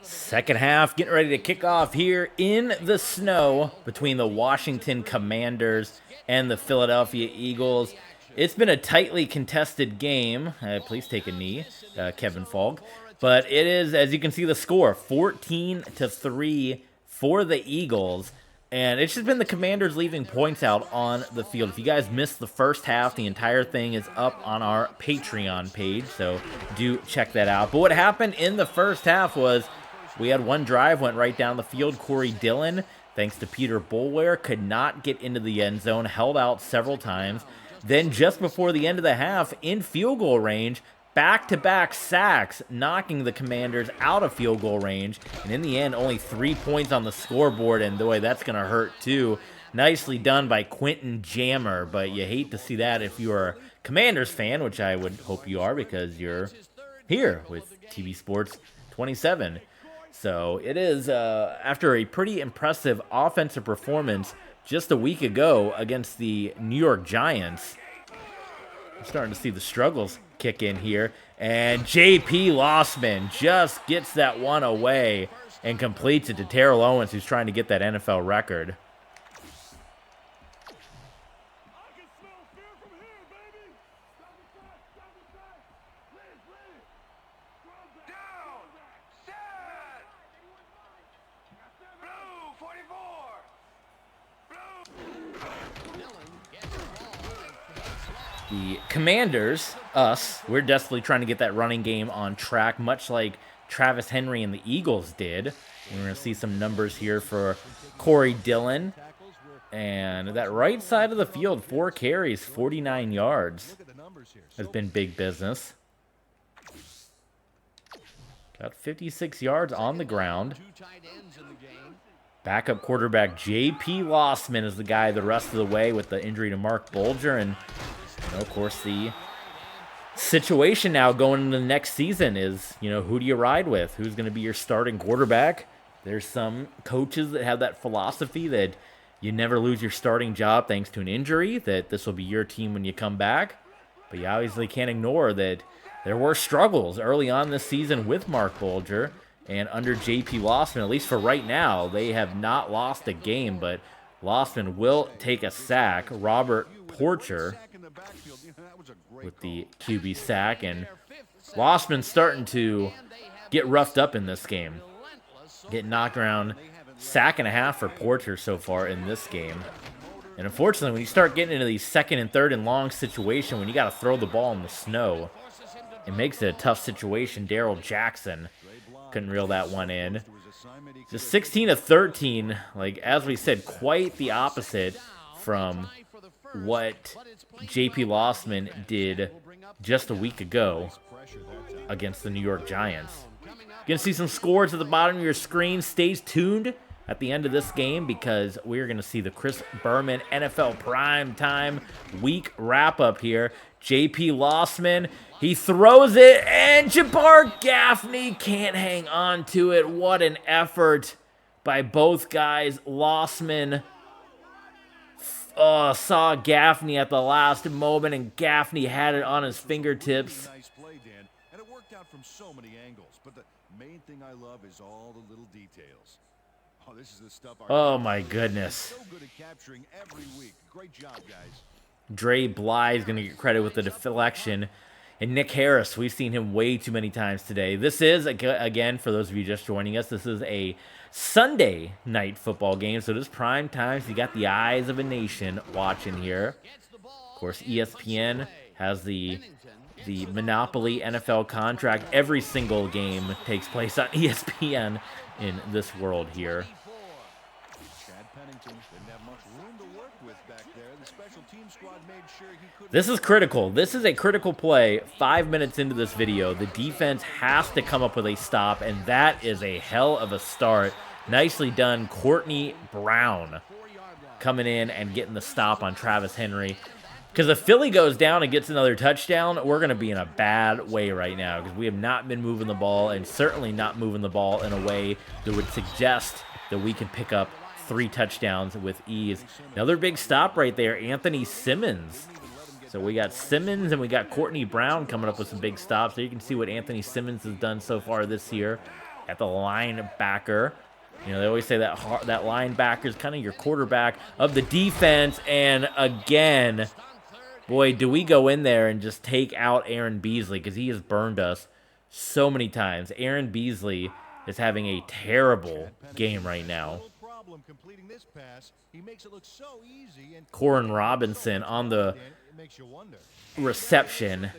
Second half getting ready to kick off here in the snow between the Washington Commanders and the Philadelphia Eagles. It's been a tightly contested game. Please take a knee, Kevin Falk. But it is, as you can see, the score 14-3 for the Eagles. And it's just been the Commanders leaving points out on the field. If you guys missed the first half, the entire thing is up on our Patreon page, so do check that out. But what happened in the first half was we had one drive, went right down the field. Corey Dillon, thanks to Peter Boulware, could not get into the end zone, held out several times. Then just before the end of the half, in field goal range, back-to-back sacks, knocking the Commanders out of field goal range. And in the end, only 3 points on the scoreboard, and boy, that's going to hurt too. Nicely done by Quentin Jammer, but you hate to see that if you're a Commanders fan, which I would hope you are because you're here with TV Sports 27. So it is, after a pretty impressive offensive performance just a week ago against the New York Giants, I'm starting to see the struggles kick in here. And J.P. Lossman just gets that one away and completes it to Terrell Owens, who's trying to get that NFL record. The Commanders, us, we're desperately trying to get that running game on track, much like Travis Henry and the Eagles did. We're going to see some numbers here for Corey Dillon. And that right side of the field, 4 carries, 49 yards, has been big business. Got 56 yards on the ground. Backup quarterback J.P. Lossman is the guy the rest of the way with the injury to Mark Bulger. And of course, the situation now going into the next season is, who do you ride with? Who's going to be your starting quarterback? There's some coaches that have that philosophy that you never lose your starting job thanks to an injury, that this will be your team when you come back. But you obviously can't ignore that there were struggles early on this season with Mark Bulger and under J.P. Lossman. At least for right now, they have not lost a game, but Lossman will take a sack. Robert Porcher with the QB sack, and Lossman's starting to get roughed up in this game. Getting knocked around, sack and a half for Porcher so far in this game. And unfortunately, when you start getting into these second and third and long situation, when you got to throw the ball in the snow, it makes it a tough situation. Darrell Jackson couldn't reel that one in. Just 16-13, like as we said, quite the opposite from what J.P. Lossman did just a week ago against the New York Giants. You're going to see some scores at the bottom of your screen. Stay tuned at the end of this game because we're going to see the Chris Berman NFL Primetime Week wrap-up here. J.P. Lossman, he throws it, and Jabbar Gaffney can't hang on to it. What an effort by both guys. Lossman saw Gaffney at the last moment, and Gaffney had it on his fingertips. Nice play, Dan, and it worked out from so many angles. But the main thing I love is all the little details. Oh, this is the stuff. Oh my goodness! So good at capturing every week. Great job, guys. Dre Bly's going to get credit with the deflection. And Nick Harris, we've seen him way too many times today. This is, again, for those of you just joining us, this is a Sunday night football game. So it is prime time. So you got the eyes of a nation watching here. Of course, ESPN has the Monopoly NFL contract. Every single game takes place on ESPN in this world here. This is critical. This is a critical play 5 minutes into this video. The defense has to come up with a stop, and that is a hell of a start. Nicely done, Courtney Brown coming in and getting the stop on Travis Henry. Because if Philly goes down and gets another touchdown, we're going to be in a bad way right now because we have not been moving the ball and certainly not moving the ball in a way that would suggest that we can pick up 3 touchdowns with ease. Another big stop right there, Anthony Simmons. So we got Simmons and we got Courtney Brown coming up with some big stops. So you can see what Anthony Simmons has done so far this year at the linebacker. You know, they always say that that linebacker is kind of your quarterback of the defense. And again, boy, do we go in there and just take out Aaron Beasley, because he has burned us so many times. Aaron Beasley is having a terrible game right now. Corin Robinson on the reception.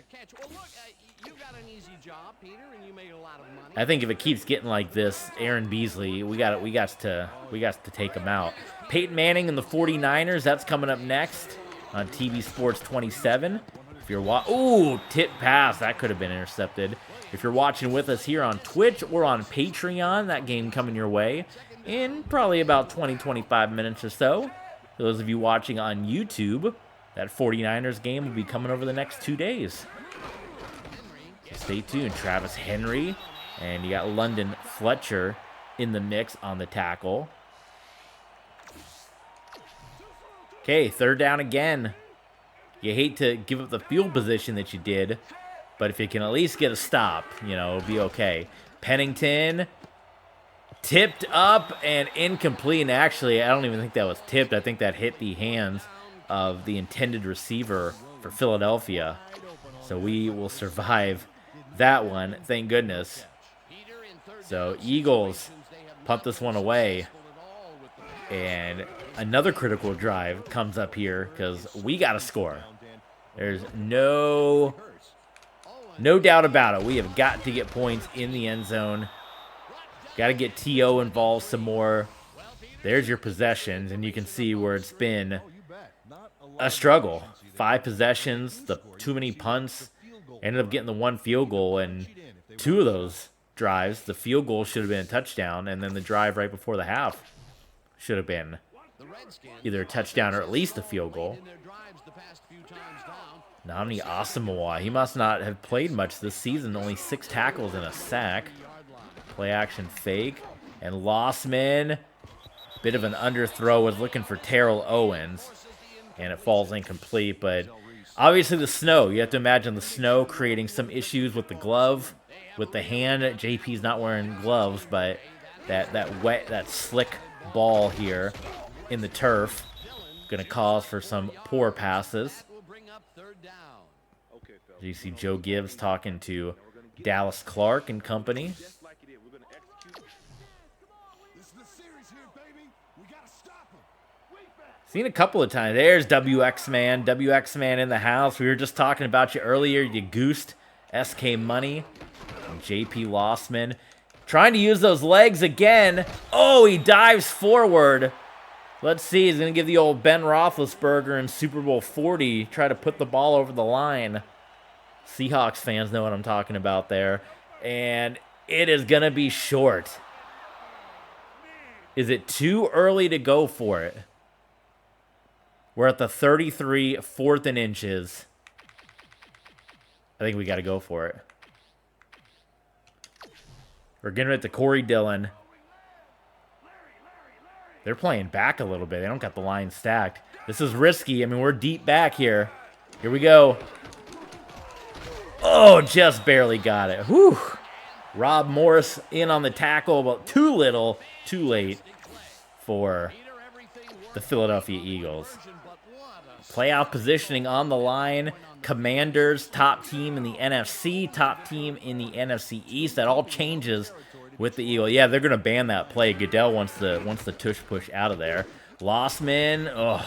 I think if it keeps getting like this, Aaron Beasley, we got to take him out. Peyton Manning and the 49ers, that's coming up next on TV Sports 27. If you're ooh, tip pass, that could have been intercepted. If you're watching with us here on Twitch or on Patreon, that game coming your way in probably about 20-25 minutes or so. For those of you watching on YouTube, that 49ers game will be coming over the next 2 days. So stay tuned. Travis Henry, and you got London Fletcher in the mix on the tackle. Okay, third down again. You hate to give up the field position that you did, but if you can at least get a stop, you know, it'll be okay. Pennington tipped up and incomplete. And actually, I don't even think that was tipped. I think that hit the hands of the intended receiver for Philadelphia. So we will survive that one, thank goodness. So Eagles punt this one away. And another critical drive comes up here because we got to score. There's no doubt about it. We have got to get points in the end zone. Got to get T.O. involved some more. There's your possessions, and you can see where it's been a struggle. 5 possessions, too many punts. Ended up getting the 1 field goal, and 2 of those drives, the field goal should have been a touchdown, and then the drive right before the half should have been either a touchdown or at least a field goal. Namni Asamoah, he must not have played much this season. Only 6 tackles and a sack. Play action fake. And Lossman, bit of an underthrow, was looking for Terrell Owens. And it falls incomplete. But obviously the snow. You have to imagine the snow creating some issues with the glove, with the hand. JP's not wearing gloves, but that slick ball here in the turf going to cause for some poor passes. You see Joe Gibbs talking to Dallas Clark and company. Seen a couple of times. There's WX Man in the house. We were just talking about you earlier. You goosed SK Money and JP Lossman. Trying to use those legs again. Oh, he dives forward. Let's see. He's going to give the old Ben Roethlisberger in Super Bowl 40. Try to put the ball over the line. Seahawks fans know what I'm talking about there. And it is going to be short. Is it too early to go for it? We're at the 33, 4th and inches. I think we got to go for it. We're getting it to Corey Dillon. They're playing back a little bit. They don't got the line stacked. This is risky. I mean, we're deep back here. Here we go. Oh, just barely got it. Whew. Rob Morris in on the tackle, but too little, too late for the Philadelphia Eagles. Playoff positioning on the line. Commanders, top team in the NFC, top team in the NFC East. That all changes with the Eagle. Yeah, they're going to ban that play. Goodell wants the tush push out of there. Lossman,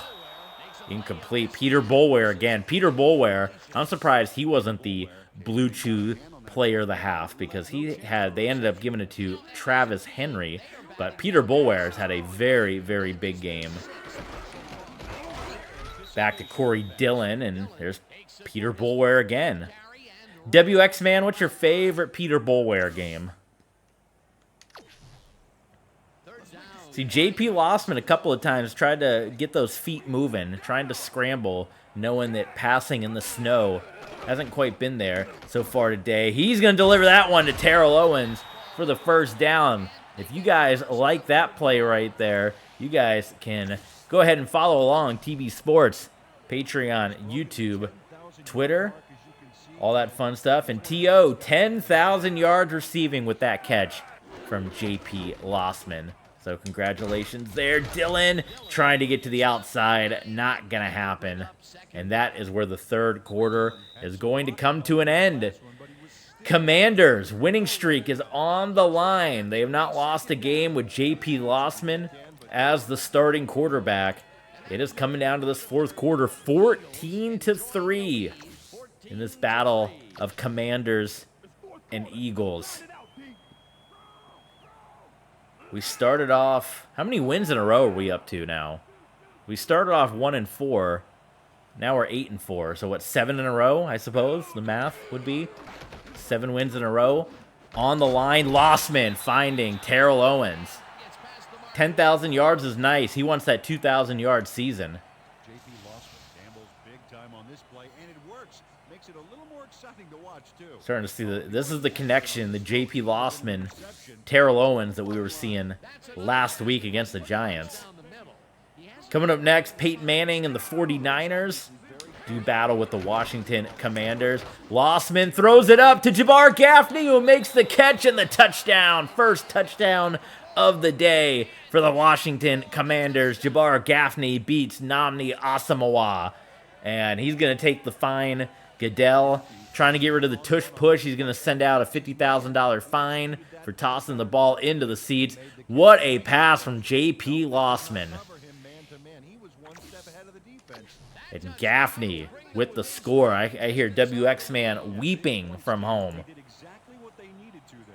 incomplete. Peter Boulware again. Peter Boulware, I'm surprised he wasn't the Blue Chew player of the half, because they ended up giving it to Travis Henry, but Peter Boulware has had a very, very big game. Back to Corey Dillon, and there's Peter Boulware again. WX Man, what's your favorite Peter Boulware game? See, JP Lossman a couple of times tried to get those feet moving, trying to scramble, knowing that passing in the snow hasn't quite been there so far today. He's going to deliver that one to Terrell Owens for the first down. If you guys like that play right there, you guys can go ahead and follow along. TV Sports, Patreon, YouTube. Twitter, all that fun stuff. And T.O., 10,000 yards receiving with that catch from J.P. Lossman. So congratulations there, Dylan. Trying to get to the outside, not going to happen. And that is where the third quarter is going to come to an end. Commanders' winning streak is on the line. They have not lost a game with J.P. Lossman as the starting quarterback. It is coming down to this fourth quarter, 14-3 in this battle of Commanders and Eagles. We started off, how many wins in a row are we up to now? We started off 1-4. Now we're 8-4. So what, 7 in a row, I suppose the math would be? 7 wins in a row. On the line, Lossman finding Terrell Owens. 10,000 yards is nice. He wants that 2,000-yard season. J.P. Lossman gambles big time on this play, and it works. Makes it a little more exciting to watch, too. Starting to see this is the connection, the J.P. Lossman, Terrell Owens that we were seeing last week against the Giants. Coming up next, Peyton Manning and the 49ers do battle with the Washington Commanders. Lossman throws it up to Jabbar Gaffney, who makes the catch and the touchdown. First touchdown of the day for the Washington Commanders. Jabbar Gaffney beats Nnamdi Asomugha, and he's going to take the fine. Goodell trying to get rid of the tush push. He's going to send out a $50,000 fine for tossing the ball into the seats. What a pass from J.P. Lossman. And Gaffney with the score. I hear WX Man weeping from home.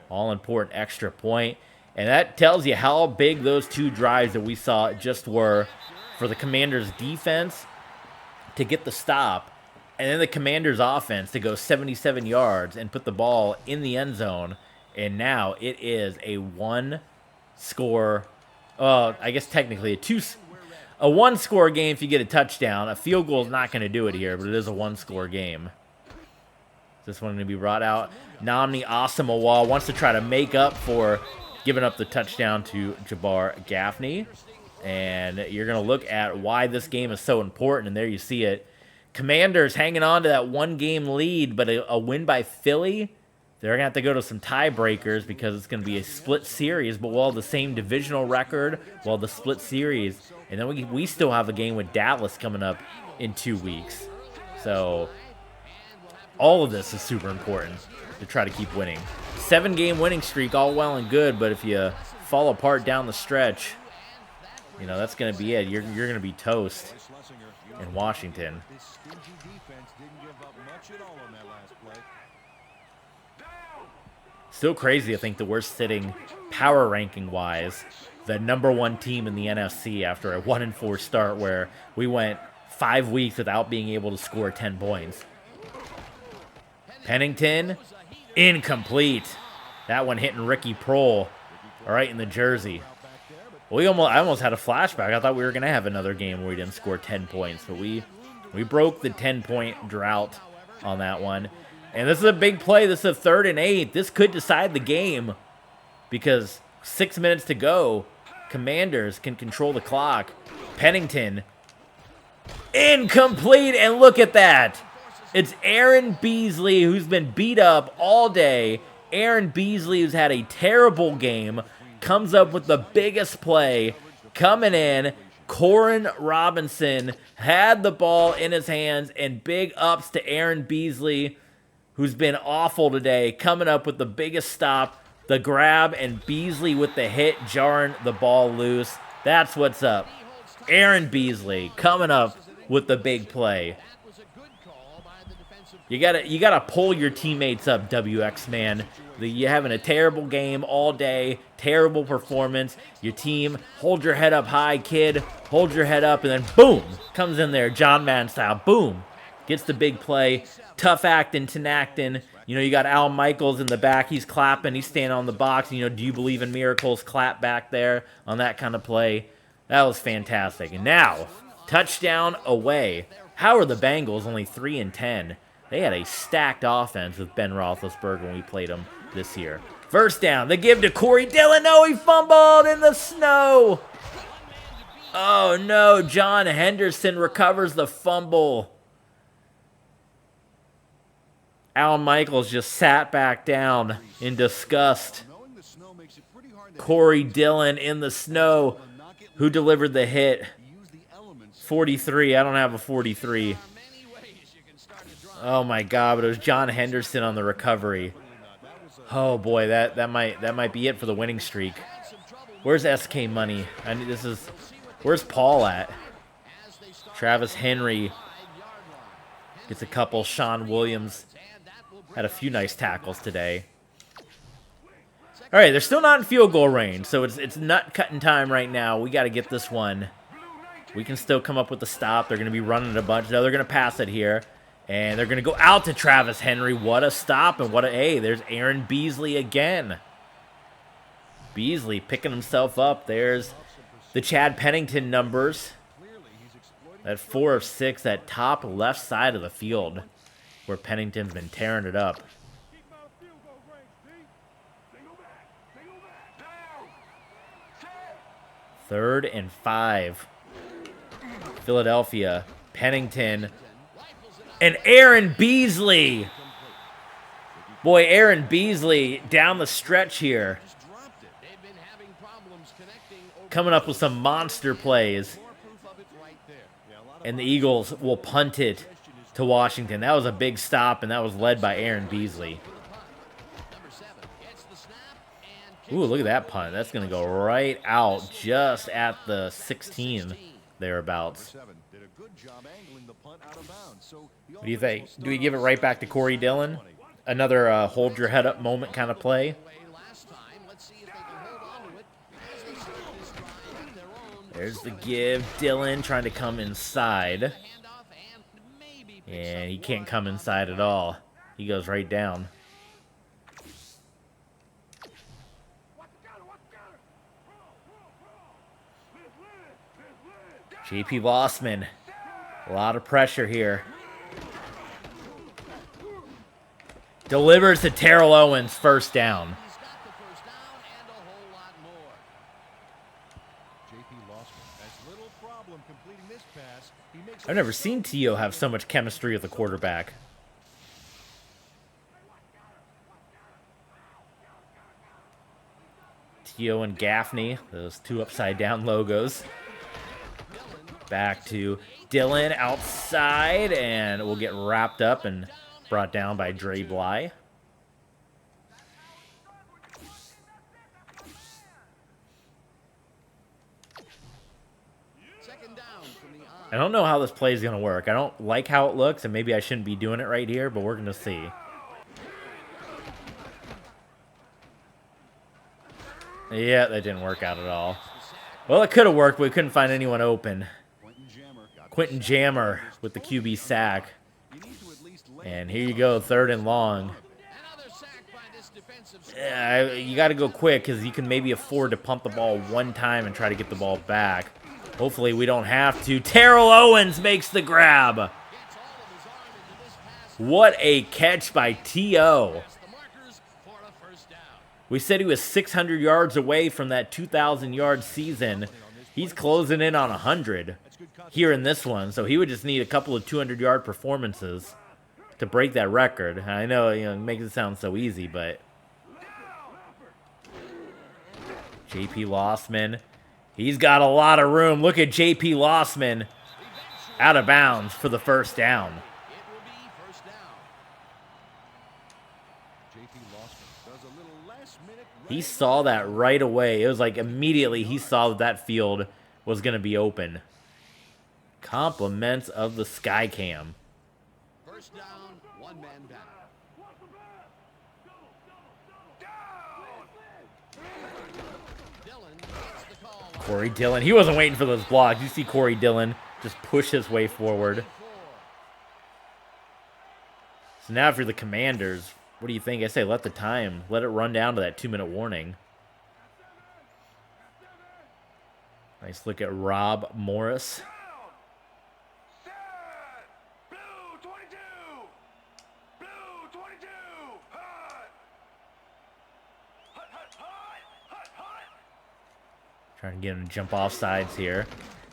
All important extra point. And that tells you how big those two drives that we saw just were for the Commanders' defense to get the stop, and then the Commanders' offense to go 77 yards and put the ball in the end zone. And now it is a one-score, I guess technically a one-score game if you get a touchdown. A field goal is not going to do it here, but it is a one-score game. This one going to be brought out. Nnamdi Asomugha wants to try to make up for giving up the touchdown to Jabbar Gaffney. And you're going to look at why this game is so important, and there you see it. Commanders hanging on to that one-game lead, but a win by Philly. They're going to have to go to some tiebreakers because it's going to be a split series, but we'll have the same divisional record, we'll have the split series. And then we still have a game with Dallas coming up in 2 weeks. So all of this is super important to try to keep winning. 7-game winning streak, all well and good, but if you fall apart down the stretch, you know, that's going to be it. You're going to be toast in Washington. Still crazy to think that we're sitting power ranking wise the #1 team in the NFC after a 1-4 start where we went 5 weeks without being able to score 10 points. Pennington, incomplete. That one hitting Ricky Prohl right in the jersey. I almost had a flashback. I thought we were going to have another game where we didn't score 10 points, but we broke the 10-point drought on that one. And this is a big play. This is a 3rd and 8. This could decide the game because 6 minutes to go. Commanders can control the clock. Pennington, incomplete, and look at that. It's Aaron Beasley, who's been beat up all day. Aaron Beasley, who's had a terrible game, comes up with the biggest play coming in. Corin Robinson had the ball in his hands, and big ups to Aaron Beasley, who's been awful today, coming up with the biggest stop, the grab, and Beasley with the hit, jarring the ball loose. That's what's up. Aaron Beasley coming up with the big play. You gotta pull your teammates up, WX man. You're having a terrible game all day, terrible performance. Your team, hold your head up high, kid. Hold your head up, and then boom, comes in there, John Madden style. Boom, gets the big play. Tough acting, tenactin'. You know, you got Al Michaels in the back. He's clapping. He's standing on the box. You know, do you believe in miracles? Clap back there on that kind of play. That was fantastic. And now, touchdown away. How are the Bengals only 3-10? They had a stacked offense with Ben Roethlisberger when we played them this year. First down, the give to Corey Dillon. No, he fumbled in the snow. Oh, no. John Henderson recovers the fumble. Al Michaels just sat back down in disgust. Corey Dillon in the snow. Who delivered the hit? 43. I don't have a 43. Oh my God, but it was John Henderson on the recovery. Oh boy, that might be it for the winning streak. Where's SK Money? I mean, where's Paul at? Travis Henry gets a couple. Sean Williams had a few nice tackles today. All right, they're still not in field goal range, so it's nut cutting time right now. We got to get this one. We can still come up with the stop. They're going to be running it a bunch. No, they're going to pass it here. And they're going to go out to Travis Henry. What a stop and what a... Hey, there's Aaron Beasley again. Beasley picking himself up. There's the Chad Pennington numbers. At 4 of 6, that top left side of the field where Pennington's been tearing it up. Third and 5. Philadelphia. Pennington. And Aaron Beasley. Boy, Aaron Beasley down the stretch here. Coming up with some monster plays. And the Eagles will punt it to Washington. That was a big stop, and that was led by Aaron Beasley. Ooh, look at that punt. That's going to go right out just at the 16 thereabouts. What do you think? Do we give it right back to Corey Dillon? Another hold your head up moment kind of play? There's the give. Dillon trying to come inside. And he can't come inside at all. He goes right down. JP Lossman. A lot of pressure here. Delivers to Terrell Owens, first down. I've never seen T.O. have so much chemistry with the quarterback. T.O. and Gaffney, those two upside-down logos. Back to Dillon outside, and we'll get wrapped up and brought down by Dre Bly. I don't know how this play is going to work. I don't like how it looks, and maybe I shouldn't be doing it right here, but we're going to see. Yeah, that didn't work out at all. Well, it could have worked, but we couldn't find anyone open. Quentin Jammer with the QB sack. And here you go, 3rd and long. You got to go quick because you can maybe afford to pump the ball one time and try to get the ball back. Hopefully we don't have to. Terrell Owens makes the grab. What a catch by T.O. We said he was 600 yards away from that 2,000-yard season. He's closing in on 100 here in this one, so he would just need a couple of 200-yard performances to break that record. I know, it makes it sound so easy, but JP Lossman, he's got a lot of room. Look at JP Lossman out of bounds for the first down. He saw that right away. It was like immediately he saw that that field was going to be open. Compliments of the Skycam. First down, one man down. Corey Dillon. He wasn't waiting for those blocks. You see Corey Dillon just push his way forward. So now if you're the Commanders, what do you think? I say let it run down to that 2-minute warning. Nice look at Rob Morris. Trying to get him to jump off sides here.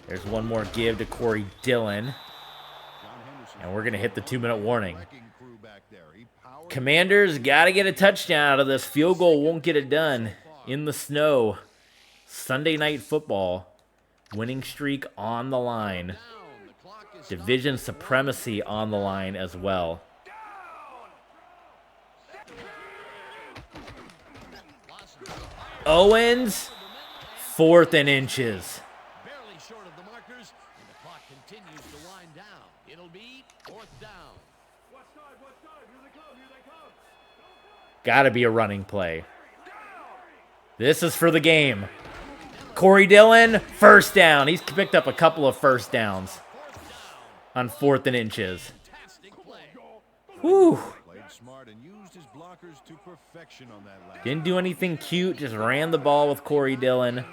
There's one more give to Corey Dillon. And we're going to hit the 2-minute warning. Commanders got to get a touchdown out of this. Field goal won't get it done. In the snow. Sunday Night Football. Winning streak on the line. Division supremacy on the line as well. Owens, 4th and inches. Barely short of the markers, and the clock continues to wind down. It'll be 4th down. Got to be a running play. This is for the game. Corey Dillon, 1st down. He's picked up a couple of 1st downs on 4th and inches. Whew. Didn't do anything cute. Just ran the ball with Corey Dillon.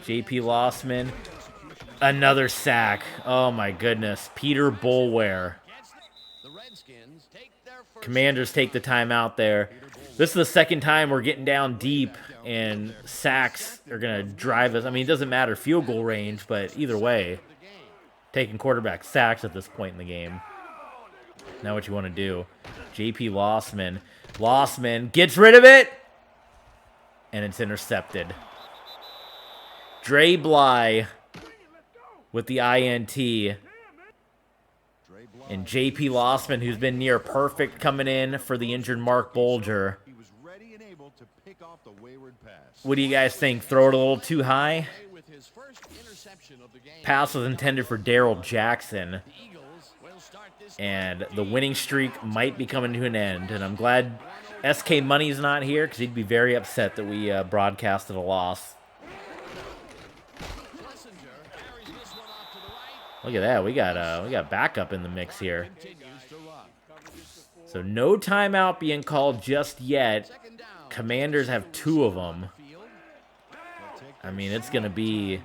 J.P. Lossman. Another sack. Oh, my goodness. Peter Boulware. Commanders take the timeout there. This is the second time we're getting down deep, and sacks are going to drive us. I mean, it doesn't matter field goal range, but either way, taking quarterback sacks at this point in the game. Now what you want to do. J.P. Lossman. Lossman gets rid of it, and it's intercepted. Dre Bly with the INT. And J.P. Lossman, who's been near perfect, coming in for the injured Mark Bulger. What do you guys think? Throw it a little too high? Pass was intended for Darrell Jackson. And the winning streak might be coming to an end. And I'm glad SK Money's not here, because he'd be very upset that we broadcasted a loss. Look at that. We got backup in the mix here. So no timeout being called just yet. Commanders have 2 of them. I mean, it's going to be...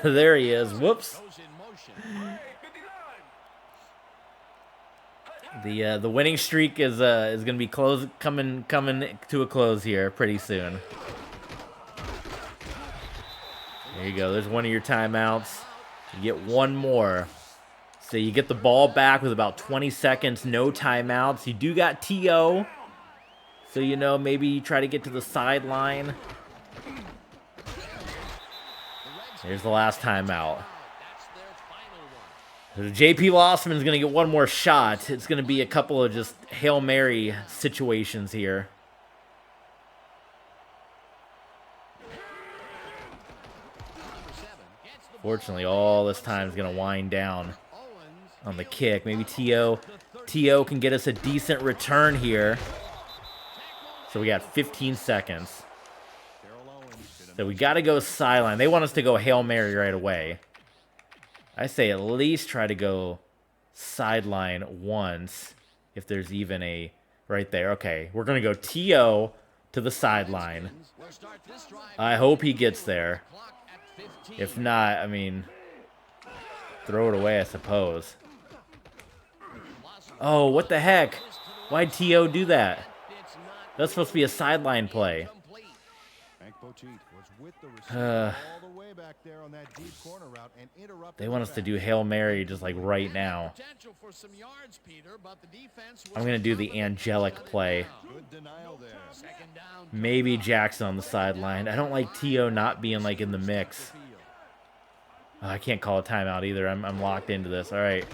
there he is. Whoops. The winning streak is going to be coming to a close here pretty soon. There you go. There's one of your timeouts. You get one more. So you get the ball back with about 20 seconds, no timeouts. You do got TO. So, you know, maybe you try to get to the sideline. Here's the last timeout. So JP Lossman is going to get one more shot. It's going to be a couple of just Hail Mary situations here. Fortunately, all this time is going to wind down on the kick. Maybe TO can get us a decent return here. So we got 15 seconds. So we got to go sideline. They want us to go Hail Mary right away. I say at least try to go sideline once, if there's even a right there. Okay, we're going to go TO to the sideline. I hope he gets there. If not, I mean, throw it away, I suppose. Oh, what the heck? Why'd TO do that? That's supposed to be a sideline play. They want us to do Hail Mary just like right now. I'm going to do the angelic play. Maybe Jackson on the sideline. I don't like TO not being like in the mix. Oh, I can't call a timeout either. I'm locked into this. All right.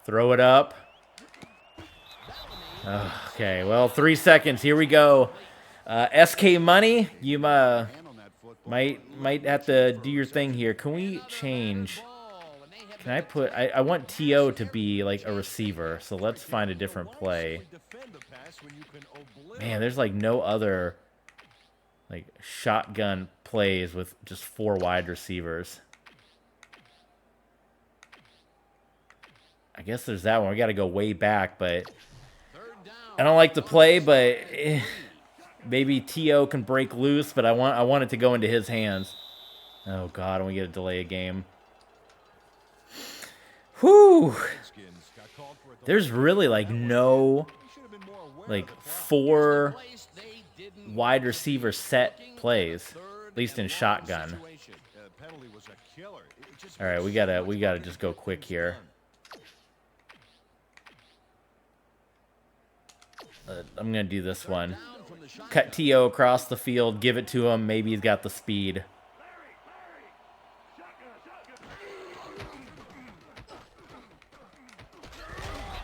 Throw it up. Okay, well, 3 seconds. Here we go. SK Money, you might have to do your thing here. Can we change? Can I put... I want TO to be like a receiver, so let's find a different play. Man, there's like no other like shotgun plays with just 4 wide receivers. I guess there's that one. We got to go way back, but I don't like the play, but maybe TO can break loose, but I want it to go into his hands. Oh God, and we get to delay a game. Whew. There's really like no like 4 wide receiver set plays, at least in shotgun. All right, we gotta just go quick here. I'm gonna do this one. Cut T.O. across the field, give it to him. Maybe he's got the speed.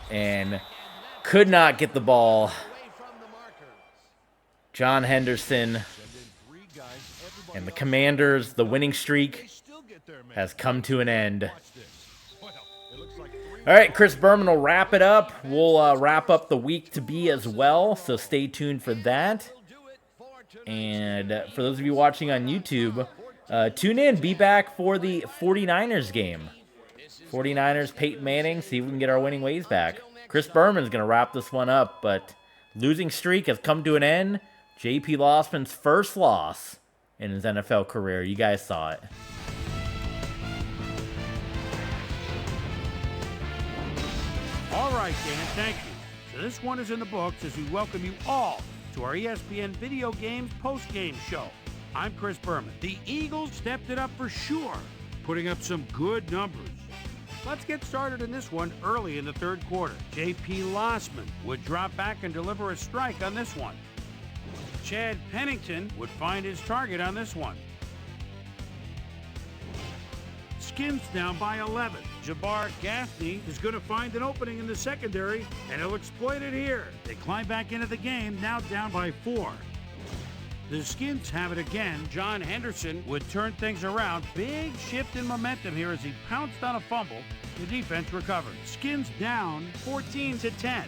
And could not get the ball. John Henderson and the Commanders, the winning streak has come to an end. All right, Chris Berman will wrap it up. We'll wrap up the week to be as well, so stay tuned for that. And for those of you watching on YouTube, tune in. Be back for the 49ers game. 49ers, Peyton Manning, see if we can get our winning ways back. Chris Berman's going to wrap this one up, but losing streak has come to an end. J.P. Lossman's first loss in his NFL career. You guys saw it. All right, Dan, thank you. So this one is in the books as we welcome you all to our ESPN Video Games post-game show. I'm Chris Berman. The Eagles stepped it up for sure, putting up some good numbers. Let's get started in this one early in the third quarter. J.P. Lossman would drop back and deliver a strike on this one. Chad Pennington would find his target on this one. Skins down by 11. Jabbar Gaffney is going to find an opening in the secondary, and he'll exploit it here. They climb back into the game, now down by 4. The Skins have it again. John Henderson would turn things around. Big shift in momentum here as he pounced on a fumble. The defense recovered. Skins down 14-10.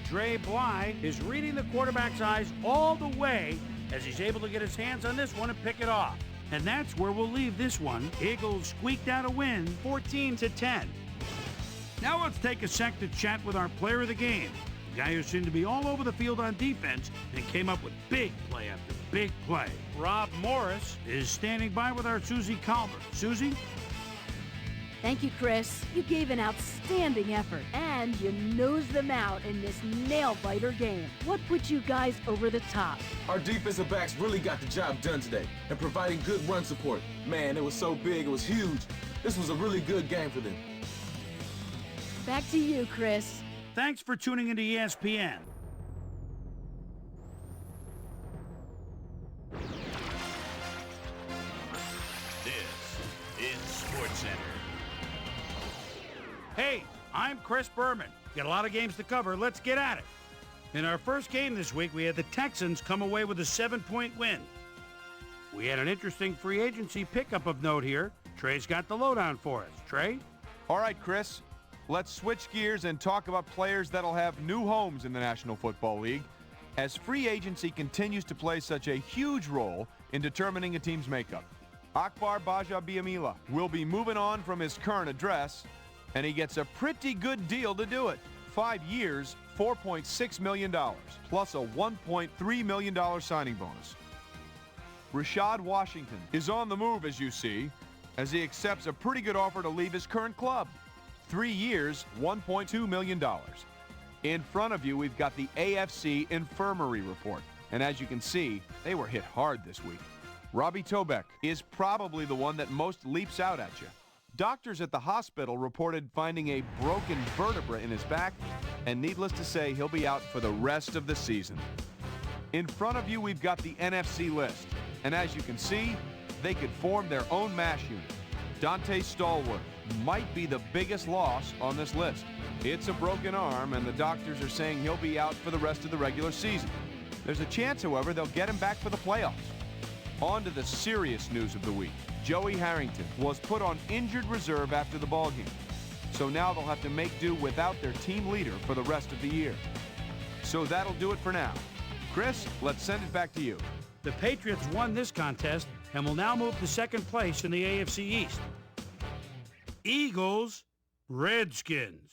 Dre Bly is reading the quarterback's eyes all the way as he's able to get his hands on this one and pick it off. And that's where we'll leave this one. Eagles squeaked out a win, 14-10. Now let's take a sec to chat with our player of the game. The guy who seemed to be all over the field on defense and came up with big play after big play. Rob Morris is standing by with our Susie Calvert. Susie? Thank you, Chris. You gave an outstanding effort, and you nosed them out in this nail-biter game. What put you guys over the top? Our defensive backs really got the job done today and providing good run support. Man, it was so big, it was huge. This was a really good game for them. Back to you, Chris. Thanks for tuning into ESPN. This is SportsCenter. Hey, I'm Chris Berman. Got a lot of games to cover. Let's get at it. In our first game this week, we had the Texans come away with a 7-point win. We had an interesting free agency pickup of note here. Trey's got the lowdown for us. Trey? All right, Chris. Let's switch gears and talk about players that'll have new homes in the National Football League, as free agency continues to play such a huge role in determining a team's makeup. Akbar Baja-Biamila will be moving on from his current address, and he gets a pretty good deal to do it. 5 years, $4.6 million, plus a $1.3 million signing bonus. Rashad Washington is on the move, as you see, as he accepts a pretty good offer to leave his current club. 3 years, $1.2 million. In front of you, we've got the AFC Infirmary report. And as you can see, they were hit hard this week. Robbie Tobeck is probably the one that most leaps out at you. Doctors at the hospital reported finding a broken vertebra in his back, and needless to say, he'll be out for the rest of the season. In front of you, we've got the NFC list. And as you can see, they could form their own MASH unit. Dante Stallworth might be the biggest loss on this list. It's a broken arm, and the doctors are saying he'll be out for the rest of the regular season. There's a chance, however, they'll get him back for the playoffs. On to the serious news of the week. Joey Harrington was put on injured reserve after the ballgame, so now they'll have to make do without their team leader for the rest of the year. So that'll do it for now. Chris, let's send it back to you. The Patriots won this contest and will now move to second place in the AFC East. Eagles, Redskins.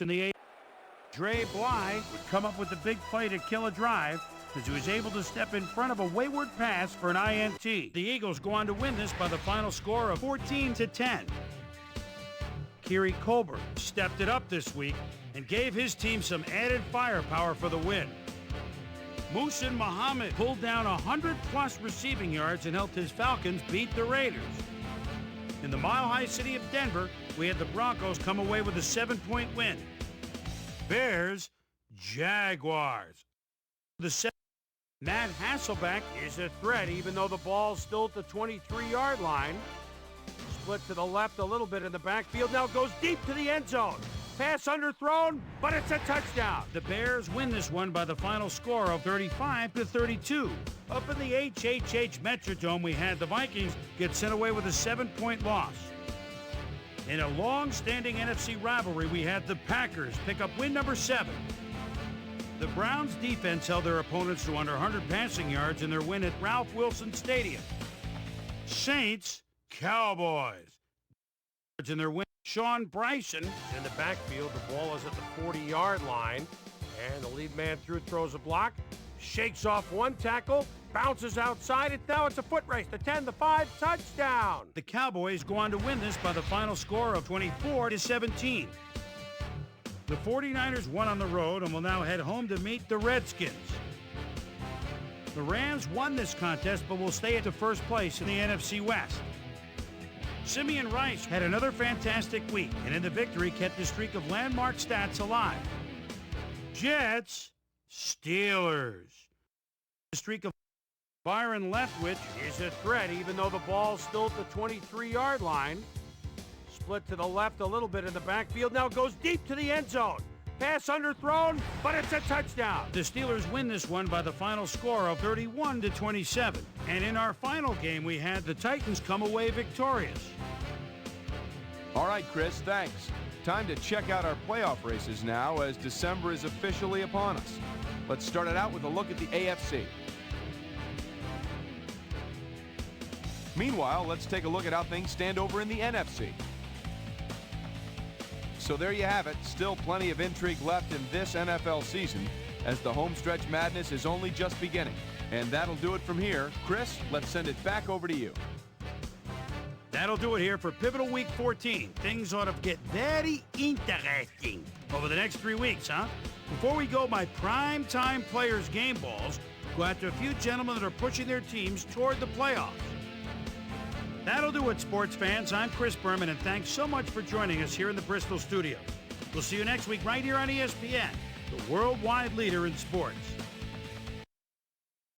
In the Dre Bly would come up with the big play to kill a drive as he was able to step in front of a wayward pass for an INT. The Eagles go on to win this by the final score of 14-10. Kiri Colbert stepped it up this week and gave his team some added firepower for the win. Muhsin Muhammad pulled down 100-plus receiving yards and helped his Falcons beat the Raiders. In the mile-high city of Denver, we had the Broncos come away with a 7-point win. Bears, Jaguars. Matt Hasselbeck is a threat, even though the ball's still at the 23-yard line. Split to the left a little bit in the backfield. Now goes deep to the end zone. Pass underthrown, but it's a touchdown. The Bears win this one by the final score of 35-32. Up in the HHH Metrodome, we had the Vikings get sent away with a 7-point loss. In a long-standing NFC rivalry, we had the Packers pick up win number 7. The Browns defense held their opponents to under 100 passing yards in their win at Ralph Wilson Stadium. Saints, Cowboys. In their win, Sean Bryson in the backfield. The ball is at the 40-yard line. And the lead man throws a block. Shakes off one tackle. Bounces outside. Now it's a foot race. The 10, the 5, touchdown. The Cowboys go on to win this by the final score of 24-17. The 49ers won on the road and will now head home to meet the Redskins. The Rams won this contest but will stay at the first place in the NFC West. Simeon Rice had another fantastic week and in the victory kept the streak of landmark stats alive. Jets, Steelers. The streak of Byron Leftwich is a threat even though the ball's still at the 23-yard line. Split to the left a little bit in the backfield. Now goes deep to the end zone. Pass underthrown, but it's a touchdown. The Steelers win this one by the final score of 31-27. And in our final game, we had the Titans come away victorious. All right, Chris, thanks. Time to check out our playoff races now as December is officially upon us. Let's start it out with a look at the AFC. Meanwhile, let's take a look at how things stand over in the NFC. So there you have it. Still plenty of intrigue left in this NFL season as the homestretch madness is only just beginning. And that'll do it from here. Chris, let's send it back over to you. That'll do it here for Pivotal Week 14. Things ought to get very interesting over the next 3 weeks, huh? Before we go, my prime-time players' game balls go out to a few gentlemen that are pushing their teams toward the playoffs. That'll do it, sports fans. I'm Chris Berman, and thanks so much for joining us here in the Bristol studio. We'll see you next week right here on ESPN, the worldwide leader in sports.